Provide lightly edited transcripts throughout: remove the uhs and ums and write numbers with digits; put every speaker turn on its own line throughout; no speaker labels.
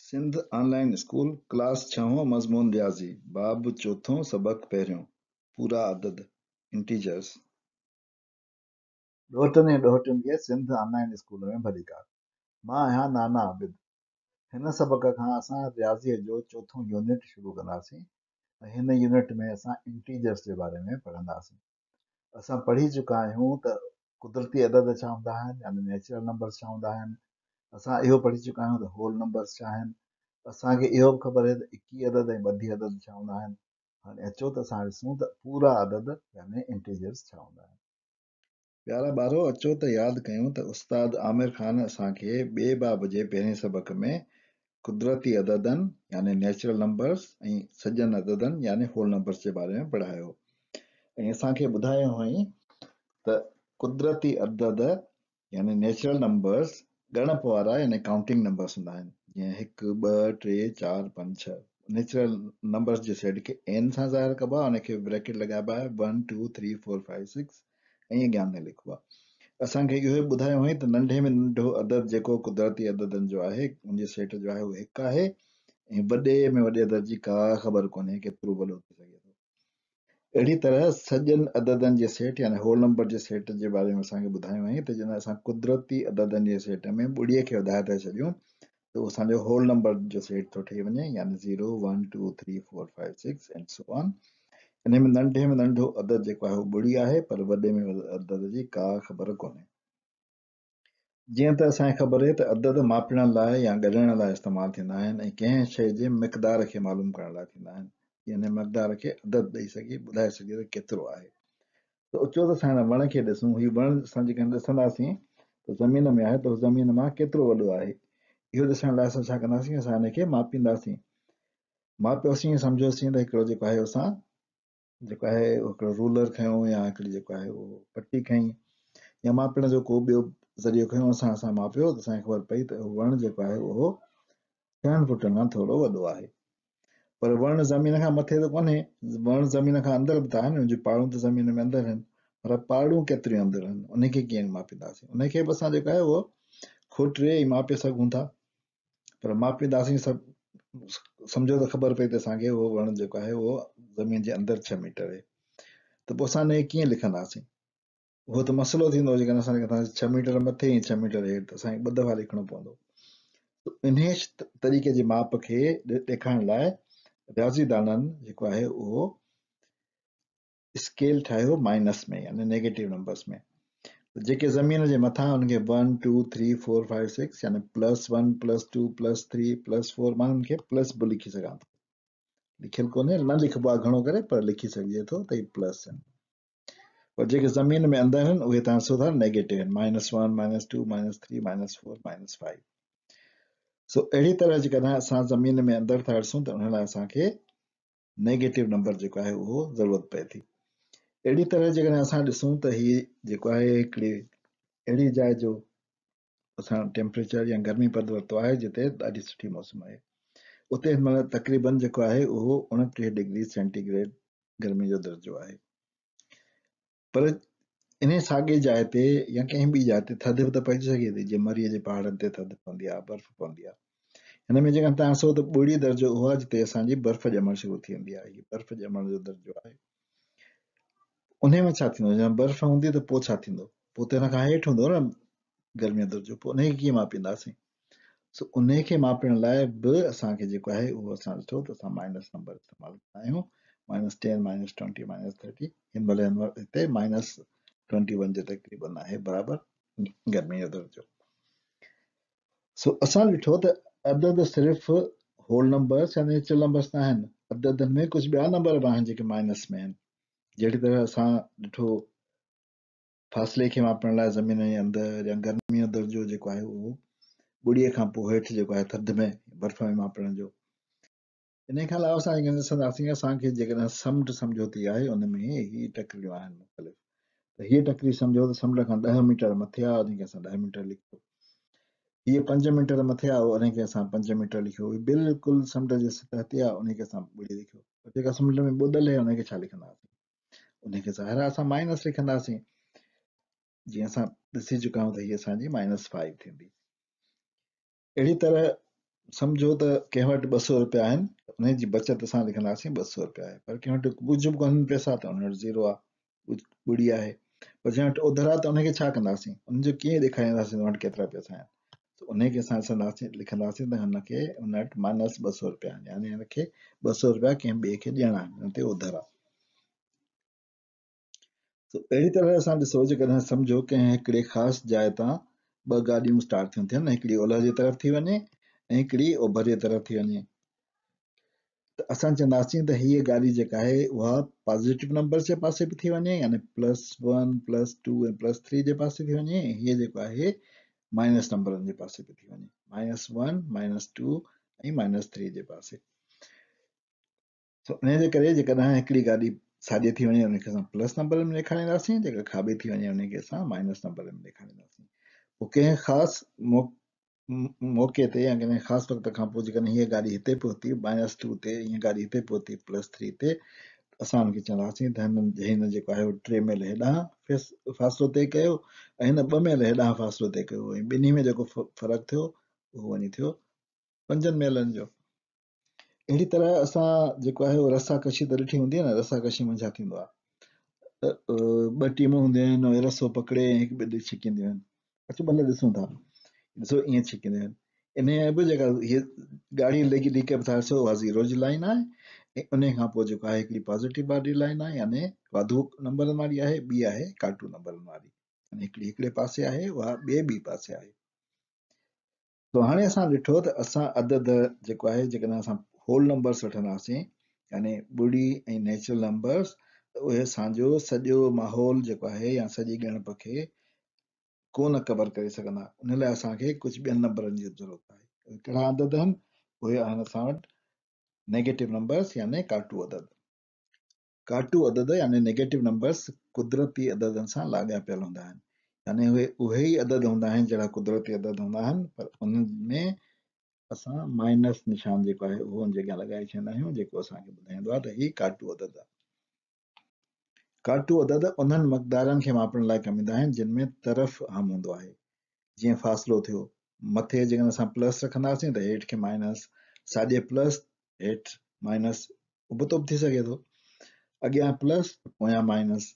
Sindh online school class 6 मज़मून रियाज़ी बाब 4 सबक पहिरियों पूरा अदद इंटीजर्स। ॾोहटनि ऐं ॾोहटियुनि खे सिंध ऑनलाइन स्कूल में भलीकार। मां आहियां नाना आबिद। हिन सबक खां असां रियाज़ीअ जो 4 यूनिट शुरू कंदासीं ऐं हिन यूनिट में असां इंटीजर्स जे बारे में पढ़ंदासीं। असां पढ़ी चुका आहियूं त कुदरती अदद छा हूंदा आहिनि, यानी नेचुरल नंबर्स छा हूंदा आहिनि। असां इहो पढ़ी चुका आहियूं त होल नंबर्स छा आहिनि। असांखे इहो बि ख़बर आहे त इकी अदद ऐं ॿधी अदद छा हूंदा आहिनि। हाणे अचो त असां ॾिसूं त पूरा अदद यानी इंटीजर्स छा हूंदा आहिनि। प्यारा ॿारो, अचो त यादि कयूं त उस्ताद आमिर ख़ान असांखे ॿिए बाब जे पहिरें सबक में कुदरती अददनि यानी नेचुरल नंबर्स ऐं सजन अददनि यानी होल नंबर्स जे बारे में पढ़ायो ऐं असांखे ॿुधायो हुअईं त कुदरती अदद यानी नेचुरल नंबर्स ॻणप वारा यानी काउंटिंग नंबर्स हूंदा आहिनि, जीअं 1 2 3 4 5 6। नेचुरल नंबर्स जे सेट खे एन सां ज़ाहिर कबो आहे, उनखे ब्रैकेट लॻाइबा आहे 1 2 3 4 5 6 ऐं अॻियां में लिखिबो आहे। असांखे इहो ॿुधायो हुअईं त नंढे में नंढो अदद जेको कुदरती अददनि जो आहे उनजे सेट जो आहे उहो 1 आहे ऐं वॾे में वॾे अदद जी का ख़बर कोन्हे केतिरो वॾो थी सघे थो। अहिड़ी तरह सजन अददनि जे सेट यानी होल नंबर जे सेट जे बारे में असांखे ॿुधायो हुअईं त जॾहिं असां कुदरती अददनि जे सेट में ॿुड़ीअ खे वधाए था छॾियूं त उहो असांजो होल नंबर जो सेट थो ठही वञे, यानी 0 1 2 3 4 5 6 एंड सो ऑन। इन में नंढे में नंढो अदद जेको आहे उहो ॿुड़ी आहे, पर वॾे में वॾे अदद जी का ख़बर कोन्हे। जीअं त असांखे ख़बर आहे त अदद मापण लाइ या ॻणण लाइ इस्तेमालु थींदा आहिनि ऐं कंहिं शइ जे मिक़दार खे मालूम करण लाइ थींदा आहिनि। हिन मिक़दार खे अदद ॾेई सघे, ॿुधाए सघे त केतिरो आहे। त अचो त असां हिन वण खे ॾिसूं। हीउ वण असां जेकॾहिं ॾिसंदासीं त ज़मीन में आहे, त ज़मीन मां केतिरो वॾो आहे। इहो ॾिसण लाइ असां छा कंदासीं, असां हिनखे मापींदासीं। मापियोसीं, सम्झोसीं त हिकिड़ो जेको आहे असां जेको आहे हिकिड़ो रूलर खयूं या हिकिड़ी जेको आहे उहो पटी खईं या मापण जो को ॿियो ज़रियो खयूं, असां मापियो त असांखे ख़बर पई त वण जेको आहे उहो 6 फुटनि खां थोरो वॾो आहे। पर वण ज़मीन खां मथे त कोन्हे, वण ज़मीन खां अंदरि बि त आहे न, हुनजूं पाड़ूं त ज़मीन में अंदरि आहिनि, पर पाड़ूं केतिरियूं अंदरि आहिनि, उनखे कीअं मापींदासीं। उनखे बि असां जेको आहे उहो खोटे ई मापे सघूं था, पर मापींदासीं सभु सम्झो त ख़बर पई त असांखे उहो वण जेको आहे उहो ज़मीन जे अंदरि 6 मीटर आहे। त पोइ असां हिनखे कीअं लिखंदासीं, उहो त मसइलो थींदो। जेकॾहिं असां लिखंदासीं 6 मीटर मथे ऐं 6 मीटर हेठि, त असांखे 2 दफ़ा लिखणो पवंदो। इन तरीक़े जे माप खे ॾेखारण लाइ रियाज़ीदाननि जेको आहे उहो स्केल ठाहियो माइनस में, यानी नेगेटिव नंबर्स में। जेके ज़मीन जे मथां उनखे 1 2 3 4 5 6 यानी +1 +2 +3 +4, मां उनखे प्लस बि लिखी सघां थो। लिखियलु कोन्हे, न लिखिबो आहे घणो करे, पर लिखी सघिजे थो त हीउ प्लस आहिनि। पर जेके ज़मीन में अंदरि आहिनि उहे तव्हां ॾिसो था नेगेटिव आहिनि, -1 -2 -3 -4 -5। सो अहिड़ी तरह जेकॾहिं असां ज़मीन में अंदरि था ॾिसूं त उन लाइ असांखे नेगेटिव नंबर जेको आहे उहो ज़रूरत पए थी। अहिड़ी तरह जेकॾहिं असां ॾिसूं त हीउ जेको आहे हिकिड़ी अहिड़ी जाइ जो असां टेम्परेचर या गर्मी पद वरितो आहे जिते ॾाढी सुठी मौसम आहे। उते हिन महिल तक़रीबन जेको आहे उहो 29 डिग्री सेंटीग्रेड गर्मी जो दर्जो आहे। पर इन साॻे जाइ ते या कंहिं ॿी जाइ ते थधि बि त पइजी सघे थी, जीअं मरीअ जे पहाड़नि ते थधि पवंदी आहे, बर्फ़ पवंदी आहे। हिन में जेकॾहिं तव्हां ॾिसो त ॿुड़ी दर्जो उहो आहे जिते असांजी बर्फ़ ॼमणु शुरू थी वेंदी आहे। हीउ बर्फ़ ॼमण जो दर्जो आहे। उन में छा थींदो, जॾहिं बर्फ़ हूंदी त पोइ छा थींदो, पोइ त हिन खां हेठि हूंदो न गर्मी जो दर्जो, पोइ उनखे कीअं मापींदासीं। सो उनखे मापण लाइ बि असांखे जेको आहे उहो असां ॾिठो त असां माइनस नंबर इस्तेमालु कंदा आहियूं। -10 -20 -30, हिन महिल हिते -21 जे तक़रीबन आहे बराबरि गर्मी जो दर्जो। सो असां ॾिठो त अदद सिर्फ़ु होल नंबर्स या नेचुरल नंबर्स न आहिनि, अददनि में कुझु ॿिया नंबर बि आहिनि जेके माइनस में आहिनि। जहिड़ी तरह असां ॾिठो फ़ासिले खे मापण लाइ ज़मीन जे अंदरि या गर्मी जो दर्जो जेको आहे उहो ॿुड़ीअ खां पोइ हेठि जेको आहे थधि में बर्फ़ में मापण जो। इन खां अलावा असां जेकॾहिं ॾिसंदासीं, असांखे जेकॾहिं समुंड सम्झोती आहे उन में हीअ टकरियूं आहिनि मुख़्तलिफ़। त हीअ टकरी सम्झो त समुंड खां 10 मीटर मथे आहे, उनखे असां 10 मीटर लिखियो। हीअ 5 मीटर मथे आहे, उनखे असां 5 मीटर लिखियो। बिल्कुलु समुंड जे सतह ते आहे, उनखे असां ॿुड़ी लिखियो। जेका समुंड में ॿुॾल आहे उनखे छा लिखंदासीं, उनखे ज़ाहिर आहे असां माइनस लिखंदासीं। जीअं असां ॾिसी चुका आहियूं त हीअ असांजी -5 थींदी। अहिड़ी तरह सम्झो त कंहिं वटि 200 रुपया आहिनि, उन जी बचत असां लिखंदासीं 200 रुपया आहे, पर कंहिं वटि कुझु बि कोन्हनि पैसा त उन वटि ज़ीरो आहे, ॿुड़ी आहे। पर जंहिं वटि उधर आहे त उनखे छा कंदासीं, उनजो कीअं ॾेखारींदासीं उन वटि केतिरा पैसा आहिनि, त उनखे असां ॾिसंदासीं, लिखंदासीं त हुनखे उन वटि माइनस 200 रुपया आहिनि, यानी हिनखे 200 रुपया कंहिं ॿिए खे ॾियणा आहिनि, हुन ते उधर आहे। त अहिड़ी तरह असां ॾिसो, जेकॾहिं सम्झो कंहिं हिकिड़े ख़ासि जाइ तां 2 गाॾियूं स्टार्ट थियूं थियनि, हिकिड़ी ओलह जी तरफ़ थी वञे ऐं हिकिड़ी ओभर जी तरफ़ थी वञे, त असां चवंदासीं त हीअ गाॾी जेका आहे उहा पॉज़िटिव नंबर जे पासे बि थी वञे, यानी +1 +2 ऐं +3 जे पासे थी वञे, ऐं हीअ जेको आहे माइनस नंबरनि जे पासे बि थी वञे, -1 -2 ऐं -3 जे पासे। इन जे करे जेकॾहिं हिकिड़ी गाॾी साॼे थी वञे उनखे असां प्लस नंबर में ॾेखारींदासीं, जेका खाॿे थी वञे उनखे असां माइनस नंबर में ॾेखारींदासीं। पोइ कंहिं ख़ासि मौक़े ते या कंहिं ख़ासि वक़्त खां पोइ जेकॾहिं हीअ गाॾी हिते पहुती -2 ते, हीअ गाॾी हिते पहुती +3 ते, असां हुनखे चवंदासीं त हिन जेको आहे 3 मील हेॾां फ़ासिलो तइ कयो ऐं हिन 2 मील हेॾां फ़ासिलो तइ कयो, ऐं ॿिन्ही में जेको फ़र्क़ु थियो उहो वञी थियो 5 मीलनि जो। अहिड़ी तरह असां जेको आहे उहो रस्साकशी त ॾिठी हूंदी आहे न, रस्साकशी में छा थींदो आहे, ॿ टीमूं हूंदियूं आहिनि, ऐं रसो पकिड़े ऐं हिकु ॿिए ॾे छिकींदियूं आहिनि, अचो भले ॾिसूं था, ॾिसो ईअं छिकींदियूं आहिनि। इन बि जेका हीअ गाड़ी लिकी बि था ॾिसो, उहा ज़ीरो जी लाइन आहे, ऐं उन खां पोइ जेको आहे हिकिड़ी पॉज़िटिव वारी लाइन आहे, यानी वाधू नंबरनि वारी आहे, ॿी आहे काटू नंबरनि वारी, यानी हिकिड़ी हिकिड़े पासे आहे, उहा ॿिए पासे आहे। तो हाणे असां ॾिठो त असां अदद जेको आहे, जेकॾहिं असां होल नंबर्स वठंदासीं, यानी ॿुड़ी ऐं नेचुरल नंबर्स, त उहे असांजो सॼो माहौल जेको आहे या सॼी ॻणप खे कोन कवर करे सघंदा, उन लाइ असांखे कुझु ॿियनि नंबरनि जी ज़रूरत आहे। कहिड़ा अदद आहिनि, उहे आहिनि असां वटि नेगेटिव नंबर्स यानी काटू अदद। काटू अदद यानी नेगेटिव नंबर्स कुदरती अददनि सां लाॻापियल हूंदा आहिनि, यानी उहे ई अदद हूंदा आहिनि जहिड़ा कुदरती अदद हूंदा आहिनि, पर उन्हनि में असां माइनस निशान जेको आहे उहो हुन जॻह लॻाए छॾींदा आहियूं, जेको असांखे ॿुधाईंदो आहे त हीउ काटू अदद आहे। काटू अदद उन्हनि मक़दारनि खे मापण लाइ कमु ईंदा आहिनि जिन में तरफ़ हम हूंदो आहे, जीअं फ़ासिलो थियो, मथे जेकॾहिं असां प्लस रखंदासीं त हेठि खे माइनस, साॼे प्लस हेठि माइनस, उबतो बि थी सघे थो, अॻियां प्लस पोयां माइनस।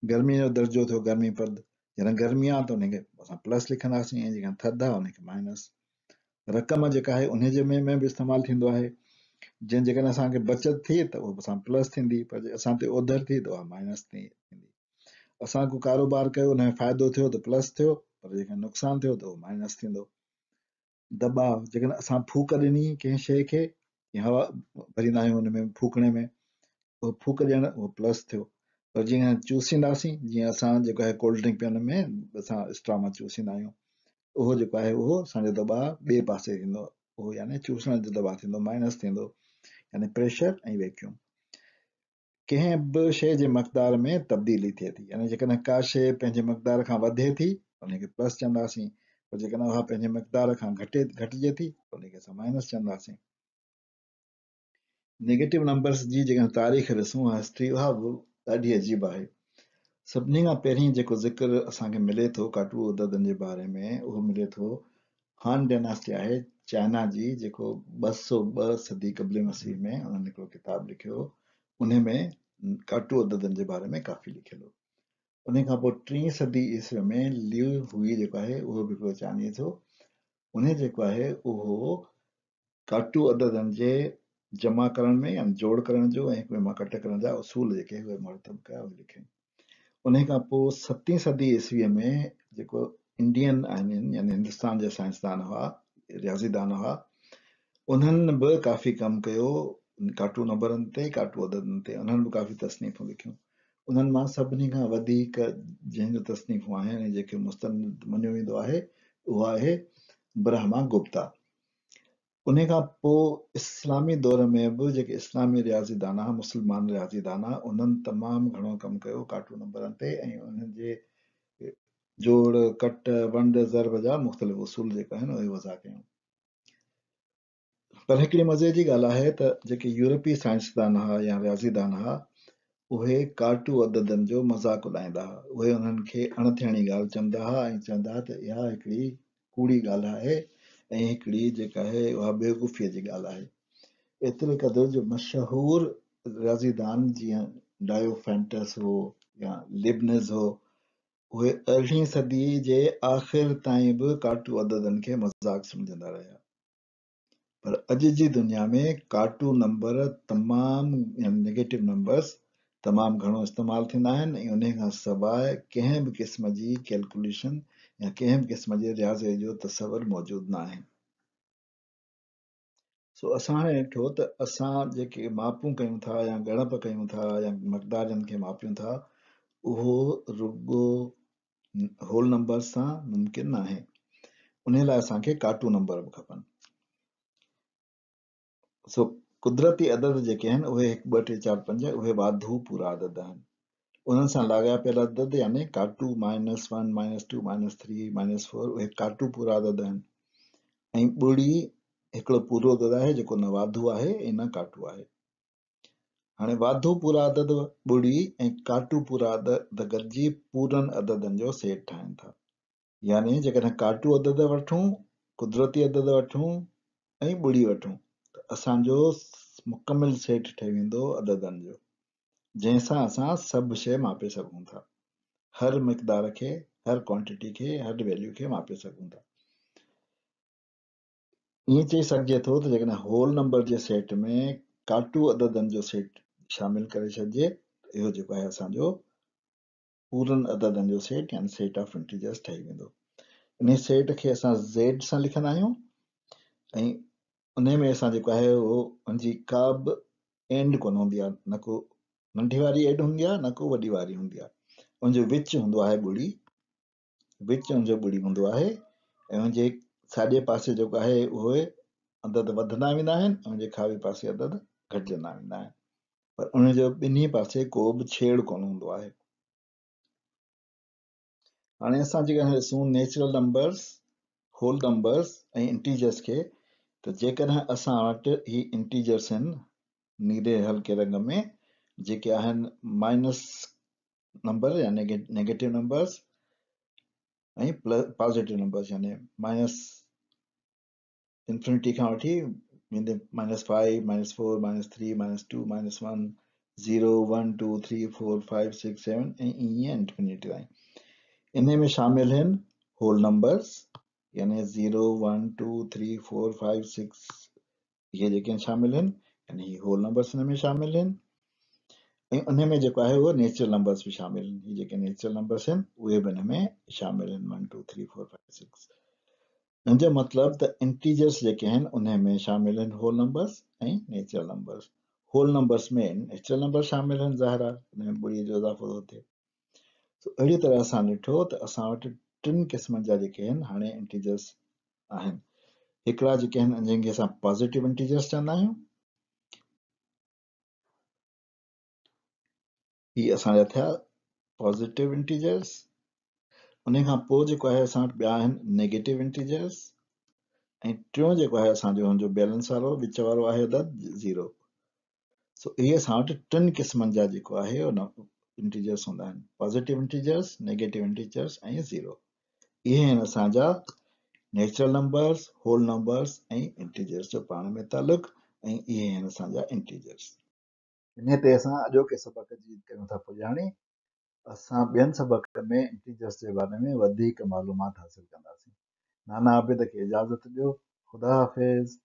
गर्मी जो दर्जो थियो गर्मी पद, जॾहिं गर्मी आहे त उनखे असां प्लस लिखंदासीं, ऐं जेकॾहिं थधि आहे उनखे माइनस। रक़म जेका आहे उनजे में बि इस्तेमालु थींदो आहे, जंहिं जेकॾहिं असांखे बचत थी त उहो असां प्लस थींदी, पर जे असां ते ओधर थी त उहा माइनस थींदी। असां को कारोबार कयो, हुन में फ़ाइदो थियो त प्लस थियो, पर जेकॾहिं नुक़सानु थियो त उहो माइनस थींदो। दॿाउ, जेकॾहिं असां फूक ॾिनी कंहिं शइ खे, हवा भरींदा आहियूं हुन में फूकणे में, उहो फूक ॾियणु उहो प्लस थियो, पर जीअं चूसींदासीं, जीअं असां जेको आहे कोल्ड ड्रिंक पीअण में असां स्ट्रॉ मां चूसींदा आहियूं, उहो जेको आहे उहो असांजो दॿाउ ॿिए पासे थींदो, उहो यानी चूसण जो दॿाउ थींदो, माइनस थींदो, यानी प्रेशर ऐं वैक्यूम। कंहिं बि शइ जे मक़दार में तब्दीली थिए थी, यानी जेकॾहिं का शइ पंहिंजे मक़दार खां वधे थी उनखे प्लस चवंदासीं, पर जेकॾहिं उहा पंहिंजे मक़दार खां घटिजे थी त उनखे असां माइनस चवंदासीं। नेगेटिव नंबर्स जी जेकॾहिं तारीख़ ॾिसूं, हिस्ट्री, उहा बि ॾाढी अजीब आहे। सभिनी खां पहिरीं जेको ज़िक्र असांखे मिले थो काटू अददनि जे बारे में, उहो मिले थो हान डायनास्टी आहे चाइना जी, जेको 202 सदी क़ब्ल मसीह में उन्हनि हिकिड़ो किताबु लिखियो, उन में काटू अददनि जे बारे में काफ़ी लिखियलु हो। उन खां पोइ 3 सदी ईस्वी में लियू हुई जेको आहे उहो बि हिकिड़ो चानीअ जो, उन जेको आहे उहो काटू अददनि जे जमा करण में या जोड़ करण जो ऐं हिक ॿिए मां कट करण जा उसूल जेके उहे मुरतब कया, उहे लिखिया। उन खां पोइ 7हीं सदी ईस्वीअ में जेको इंडियन आहिनि, यानी हिंदुस्तान जा साइंसदान हुआ, रियाज़ीदान हुआ, उन्हनि बि काफ़ी कमु कयो काटू नंबरनि ते, काटू अददनि ते, उन्हनि बि काफ़ी तसनीफ़ूं लिखियूं। उन्हनि मां सभिनी खां वधीक जंहिंजो तसनीफ़ूं आहिनि ऐं जेके मुस्तनिद मञियो वेंदो आहे, उहो आहे ब्रह्मा गुप्ता। उन खां पोइ इस्लामी दौर में बि जेके इस्लामी रियाज़ीदान, मुस्लमान रियाज़ीदान, उन्हनि तमामु घणो कमु कयो काटू नंबरनि ते, ऐं उन्हनि जे जोड़, कट, वंड, ज़रब जा मुख़्तलिफ़ उसूल जेका आहिनि उहे वज़ा कयूं। पर हिकिड़ी मज़े जी ॻाल्हि आहे त जेके यूरोपी साइंसदान हुआ या रियाज़ीदान हुआ, उहे काटू अददनि जो मज़ाक उॾाईंदा हुआ, उहे उन्हनि खे अणथियणी ॻाल्हि चवंदा हुआ ऐं चवंदा हुआ त इहा हिकिड़ी कूड़ी ॻाल्हि आहे ऐं हिकिड़ी जेका आहे उहा बेवकूफ़ीअ जी ॻाल्हि आहे। एतिरे क़दुरु जो मशहूरु रियाज़ीदान जीअं डायोफेंटस हो या लिबनिज़ हो, उहे 18वीं सदी जे आख़िर ताईं बि काटू अददनि खे मज़ाक सम्झंदा रहिया। पर अॼु जी दुनिया में काटू नंबर तमामु नेगेटिव नंबर्स तमामु घणो इस्तेमालु थींदा आहिनि ऐं उन खां सवाइ कंहिं बि क़िस्म जी कैलकुलेशन या कंहिं बि क़िस्म जे रियाज़े जो तसवुरु मौजूदु न आहे। सो असां हाणे ॾिठो त असां जेके मापूं कयूं था या ॻणप कयूं था या मक़दारनि खे मापियूं था, उहो रुॻो होल नंबर सां मुमकिन न आहे। उन लाइ असांखे काटू नंबर बि खपनि। सो कुदरती अदद जेके आहिनि उहे 1 2 3 4 5 उहे वाधू पूरा अदद आहिनि। उन्हनि सां लाॻापियल अदद यानी काटू -1 -2 -3 -4 उहे काटू पूरा अदद आहिनि। ऐं ॿुड़ी हिकिड़ो पूरो अदद आहे जेको न वाधू आहे ऐं न काटू आहे। हाणे वाधू पूरा अदद ॿुड़ी ऐं काटू पूरा अदद गॾिजी पूरनि अददनि जो सेट ठाहिनि था। यानी जेकॾहिं काटू अदद वठूं, कुदरती अदद वठूं ऐं ॿुड़ी वठूं त असांजो मुकमिल सेट ठही वेंदो अददनि जो, जंहिंसां असां सभु शइ मापे सघूं था, हर मिक़दार खे, हर क्वांटिटी खे, हर वैल्यू खे मापे सघूं था। ईअं चई सघिजे थो त जेकॾहिं होल नंबर जे सेट में काटू अददनि जो सेट शामिल करे छॾिजे, इहो जेको आहे असांजो पूरनि अददनि जो सेट यानी सेट ऑफ इंटीजर्स ठही वेंदो। इन सेट खे असां ज़ेड सां लिखंदा आहियूं ऐं उन में असां जेको आहे उहो उनजी का बि एंड कोन हूंदी आहे, न को नंढी वारी एंड हूंदी आहे, न को वॾी वारी हूंदी आहे। उनजो विच हूंदो आहे ॿुड़ी, विच उनजो ॿुड़ी हूंदो आहे ऐं उनजे साॼे पासे जेको आहे उहे अदद वधंदा वेंदा आहिनि ऐं उनजे खाॿे पासे अदद घटिजंदा वेंदा आहिनि, पर उनजो ॿिन्ही पासे को बि छेड़ कोन हूंदो आहे। हाणे असां जेकॾहिं ॾिसूं नेचुरल नंबर्स, होल नंबर्स ऐं इंटीजर्स खे, त जेकॾहिं असां वटि ही इंटीजर्स आहिनि नीरे हल्के रंग में, जेके आहिनि माइनस नंबर या नेगेटिव नंबर्स ऐं प्लस पॉजिटिव नंबर्स यानी माइनस इंफिनिटी खां वठी -5 -4 -3 -2 -1 0 1 2 3 4 5 6 7 ऐं ईअं इंफिनिटी ताईं। इन में शामिल आहिनि होल नंबर्स यानी 0 1 2 3 4 5 6 इहे जेके शामिल आहिनि, यानी होल नंबर्स हिन में शामिल आहिनि ऐं उन में जेको आहे उहो नेचुरल नंबर्स बि शामिल आहिनि। हीअ जेके नेचुरल नंबर्स आहिनि उहे बि हिन में शामिल आहिनि 1 2 3 4 5 6। हिन जो मतिलबु त इंटीजर्स जेके आहिनि उन में शामिल आहिनि होल नंबर्स ऐं नेचुरल नंबर्स। होल नंबर्स में नेचुरल नंबर शामिल आहिनि, ज़ाहिर आहे हिन में ॿुड़ीअ जो इज़ाफ़ो थो थिए। अहिड़ी तरह असां ॾिठो त असां वटि 3 क़िस्मनि जा जेके आहिनि हाणे इंटीजर्स आहिनि। हिकिड़ा जेके आहिनि जंहिंखे असां पॉज़िटिव इंटीजर्स चवंदा आहियूं, ही असांजा थिया पॉज़िटिव इंटीजर्स। उन खां पोइ जेको आहे असां वटि ॿिया आहिनि नेगेटिव इंटीजर्स ऐं टियों जेको आहे असांजो हुनजो बैलेंस वारो विच वारो आहे अदद 0। सो इहे असां वटि 3 क़िस्मनि जा जेको आहे इंटीजर्स हूंदा आहिनि, पॉज़िटिव इंटीजर्स, नेगेटिव इंटीजर्स ऐं 0। इहे आहिनि असांजा नेचुरल नंबर्स, होल नंबर्स ऐं इंटीजर्स जो पाण में तालुक ऐं इहे आहिनि असांजा इंटीजर्स। इन ते असां अॼोके सबक़ जी कयूं था पुॼाणी। असां ॿियनि सबक़नि में इंटीजर्स जे बारे में वधीक मालूमात हासिल कंदासीं। नाना आबिद खे इजाज़त ॾियो। ख़ुदा हाफ़िज़।